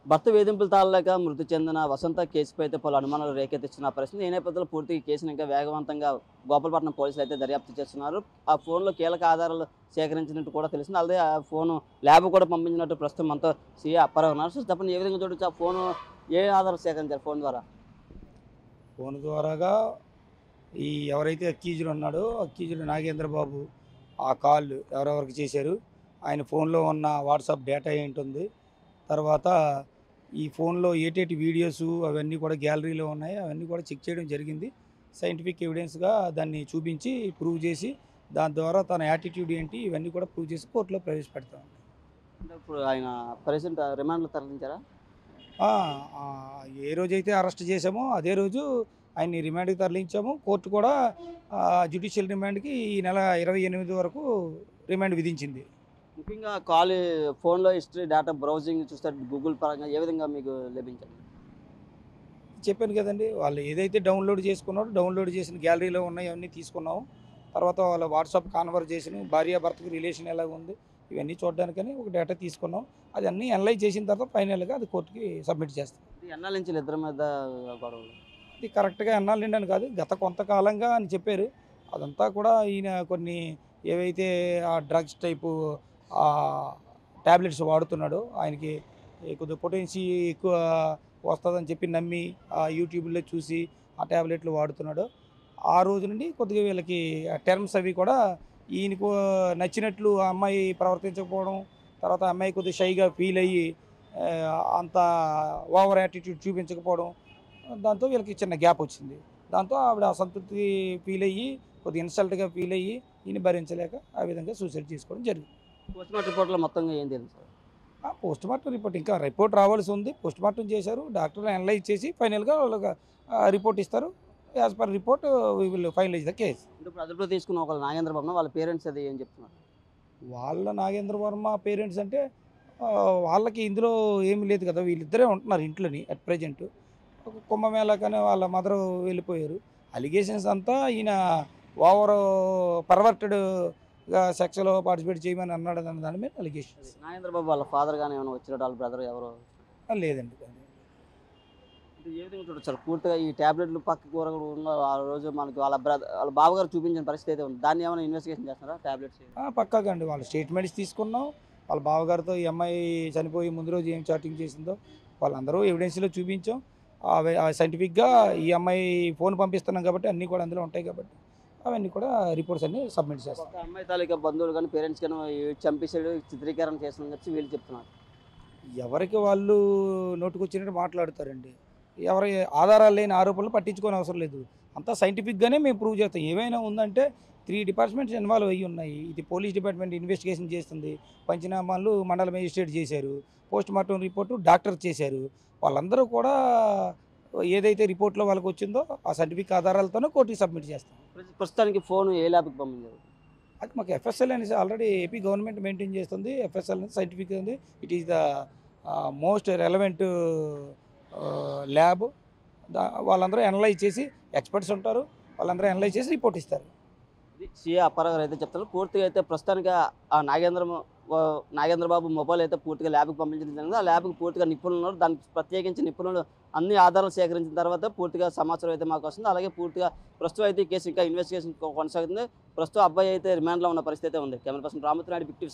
భర్త వేధింపులు తాళలేక మృతి చెందిన వసంత కేసుపై అయితే పలు అనుమానాలు రేకెత్తిస్తున్న పరిస్థితి. ఈ నేపథ్యంలో పూర్తిగా ఈ కేసును ఇంకా వేగవంతంగా గోపాలపట్నం పోలీసులు అయితే దర్యాప్తు చేస్తున్నారు. ఆ ఫోన్లో కీలక ఆధారాలు సేకరించినట్టు కూడా తెలిసింది. అలాగే ఆ ఫోను ల్యాబ్ కూడా పంపించినట్టు ప్రస్తుతం మనతో సీఏ అప్పారావు ఉన్నారు. సో చెప్పండి, ఏ విధంగా చూడొచ్చు ఆ ఫోను, ఏ ఆధారాలు సేకరించారు ఫోన్ ద్వారా? ఫోన్ ద్వారాగా ఎవరైతే అక్యూజ్డ్ ఉన్నాడో అక్యూజ్డ్ నాగేంద్ర బాబు ఆ కాల్ ఎవరెవరికి చేశారు, ఆయన ఫోన్లో ఉన్న వాట్సాప్ డేటా ఏంటుంది, తర్వాత ఈ ఫోన్లో ఏటేటి వీడియోస్ అవన్నీ కూడా గ్యాలరీలో ఉన్నాయి, అవన్నీ కూడా చెక్ చేయడం జరిగింది. సైంటిఫిక్ ఎవిడెన్స్గా దాన్ని చూపించి ప్రూవ్ చేసి దాని ద్వారా తన యాటిట్యూడ్ ఏంటి ఇవన్నీ కూడా ప్రూవ్ చేసి కోర్టులో ప్రవేశపెడతాం. అంటే ఇప్పుడు ఆయన ప్రెసెంట్ రిమాండ్లో తరలించారా? ఆ, ఆ, ఏ రోజైతే అరెస్ట్ చేశామో అదే రోజు ఆయన్ని రిమాండ్కి తరలించాము. కోర్టు కూడా జ్యుడిషియల్ రిమాండ్కి ఈ నెల 28 వరకు రిమాండ్ విధించింది. ముఖ్యంగా కాల్, ఫోన్లో హిస్టరీ, డేటా బ్రౌజింగ్ చూస్తే గూగుల్ పరంగా ఏ విధంగా మీకు లభించాలి? చెప్పాను కదండి, వాళ్ళు ఏదైతే డౌన్లోడ్ చేసుకున్నారో డౌన్లోడ్ చేసిన గ్యాలరీలో ఉన్నాయి అవన్నీ తీసుకున్నాము. తర్వాత వాళ్ళ వాట్సాప్ కాన్వర్జేషన్, భార్యాభర్తకు రిలేషన్ ఎలా ఉంది ఇవన్నీ చూడడానికని ఒక డేటా తీసుకున్నాం. అది అన్నీ అనలైజ్ చేసిన తర్వాత ఫైనల్గా అది కోర్టుకి సబ్మిట్ చేస్తాం. ఎన్నాళ్ళ నుంచి ఇద్దరి మీద గొడవలు? ఇది కరెక్ట్గా ఎన్నాళ్ళు నిండని కాదు, గత కొంతకాలంగా అని చెప్పారు. అదంతా కూడా ఈయన కొన్ని ఏవైతే ఆ డ్రగ్స్ టైపు ట్యాబ్లెట్స్ వాడుతున్నాడో ఆయనకి కొద్దిగా పొటెన్షి ఎక్కువ వస్తుందని చెప్పి నమ్మి యూట్యూబ్లో చూసి ఆ ట్యాబ్లెట్లు వాడుతున్నాడు. ఆ రోజు నుండి కొద్దిగా వీళ్ళకి టర్మ్స్ అవి కూడా ఈయనకు నచ్చినట్లు ఆ అమ్మాయి ప్రవర్తించకపోవడం, తర్వాత ఆ అమ్మాయి కొద్దిగా షైగా ఫీల్ అయ్యి అంత ఓవర్ యాటిట్యూడ్ చూపించకపోవడం, దాంతో వీళ్ళకి చిన్న గ్యాప్ వచ్చింది. దాంతో ఆవిడ అసంతృప్తి ఫీల్ అయ్యి కొద్దిగా ఇన్సల్ట్గా ఫీల్ అయ్యి ఈయన భరించలేక ఆ విధంగా సూసైడ్ చేసుకోవడం జరిగింది. పోస్ట్మార్టం రిపోర్ట్లో మొత్తంగా ఏం తెలుసు సార్? పోస్ట్ మార్టం రిపోర్ట్ ఇంకా రిపోర్ట్ రావాల్సి ఉంది. పోస్ట్ మార్టం చేశారు, డాక్టర్లు అనలైజ్ చేసి ఫైనల్గా వాళ్ళకి రిపోర్ట్ ఇస్తారు. As per report we will finalize the case. అంటే ఇప్పుడు అదుపులో తీసుకున్న ఒక నాగేంద్ర బాబు, వాళ్ళ పేరెంట్స్ అది ఏం చెప్తున్నారు? వాళ్ళ నాగేంద్ర వర్మ పేరెంట్స్ అంటే వాళ్ళకి ఇందులో ఏమీ లేదు కదా, వీళ్ళిద్దరే ఉంటున్నారు ఇంట్లోని అట్ ప్రజెంట్. ఒక కుంభమేళాకనే వాళ్ళ మదర్ వెళ్ళిపోయారు. అలిగేషన్స్ అంతా ఈయన ఓవర్ పర్వర్టెడ్గా సెక్స్లో పార్టిసిపేట్ చేయమని అన్నాడు అన్న దాని మీద అలిగేషన్స్. నాగేంద్ర బాబు వాళ్ళ ఫాదర్ కానీ ఏమైనా వచ్చినట్టు, వాళ్ళ బ్రదర్ ఎవరో? లేదండి. అంటే ఏ విధంగా చూడొచ్చు సార్? పూర్తిగా ఈ ట్యాబ్లెట్లు పక్క కూర ఉన్న ఆ రోజు మనకి వాళ్ళ వాళ్ళ బావగారు చూపించిన పరిస్థితి అయితే ఉంది. దాన్ని ఏమైనా ఇన్వెస్టిగేషన్ చేస్తున్నారా ట్యాబ్లెట్స్? పక్కాగా అండి, వాళ్ళ స్టేట్మెంట్స్ తీసుకున్నాం. వాళ్ళ బావగారితో ఈ అమ్మాయి చనిపోయి ముందు రోజు ఏం చాటింగ్ చేసిందో వాళ్ళందరూ ఎవిడెన్స్లో చూపించాం. సైంటిఫిక్గా ఈ అమ్మాయి ఫోన్ పంపిస్తున్నాం కాబట్టి అన్నీ కూడా అందులో ఉంటాయి కాబట్టి అవన్నీ కూడా రిపోర్ట్స్ అన్నీ సబ్మిట్ చేస్తాం. ఒక అమ్మాయి తాలూకా బంధువులు కానీ పేరెంట్స్ కానీ చంపేసాడు, చిత్రీకరణ చేస్తున్నాం చెప్పి వీళ్ళు చెప్తున్నారు. ఎవరికి వాళ్ళు నోటుకొచ్చినట్టు మాట్లాడతారండి. ఎవరి ఆధారాలు లేని ఆరోపణలు పట్టించుకోని అవసరం లేదు. అంతా సైంటిఫిక్గానే మేము ప్రూవ్ చేస్తాం. ఏమైనా ఉందంటే 3 డిపార్ట్మెంట్స్ ఇన్వాల్వ్ అయ్యి ఉన్నాయి. ఇది పోలీస్ డిపార్ట్మెంట్ ఇన్వెస్టిగేషన్ చేస్తుంది, పంచనామాలు మండల మేజిస్ట్రేట్ చేశారు, పోస్ట్ మార్టం రిపోర్టు డాక్టర్ చేశారు. వాళ్ళందరూ కూడా ఏదైతే రిపోర్ట్లో వాళ్ళకి వచ్చిందో ఆ సైంటిఫిక్ ఆధారాలతోనే కోర్టుకి సబ్మిట్ చేస్తాం. ప్రస్తుతానికి ఫోన్ ఏ ల్యాబ్కి పంపించారు? అది మాకు FSL అనేసి ఆల్రెడీ ఏపీ గవర్నమెంట్ మెయింటైన్ చేస్తుంది. FSL అనేది సైంటిఫిక్ ఉంది. It is the most relevant lab. వాళ్ళందరూ అనలైజ్ చేసి, ఎక్స్పర్ట్స్ ఉంటారు, వాళ్ళందరూ అనలైజ్ చేసి రిపోర్ట్ ఇస్తారు. సీఏ అప్పారావు గారు అయితే చెప్తారు. పూర్తిగా అయితే ప్రస్తుతానికి ఆ నాగేంద్ర బాబు మొబైల్ అయితే పూర్తిగా ల్యాబ్కి పంపించడం జరిగింది. ఆ ల్యాబ్కి పూర్తిగా నిపుణులు ఉన్నారు. దానికి ప్రత్యేకించి నిపుణులు అన్ని ఆధారాలు సేకరించిన తర్వాత పూర్తిగా సమాచారం అయితే మాకు వస్తుంది. అలాగే పూర్తిగా ప్రస్తుతం అయితే ఈ కేసు ఇంకా ఇన్వెస్టిగేషన్ కొనసాగుతుంది. ప్రస్తుతం అబ్బాయి అయితే రిమాండ్లో ఉన్న పరిస్థితి అయితే ఉంది. Camera person Ramurthy Naidu, big TV.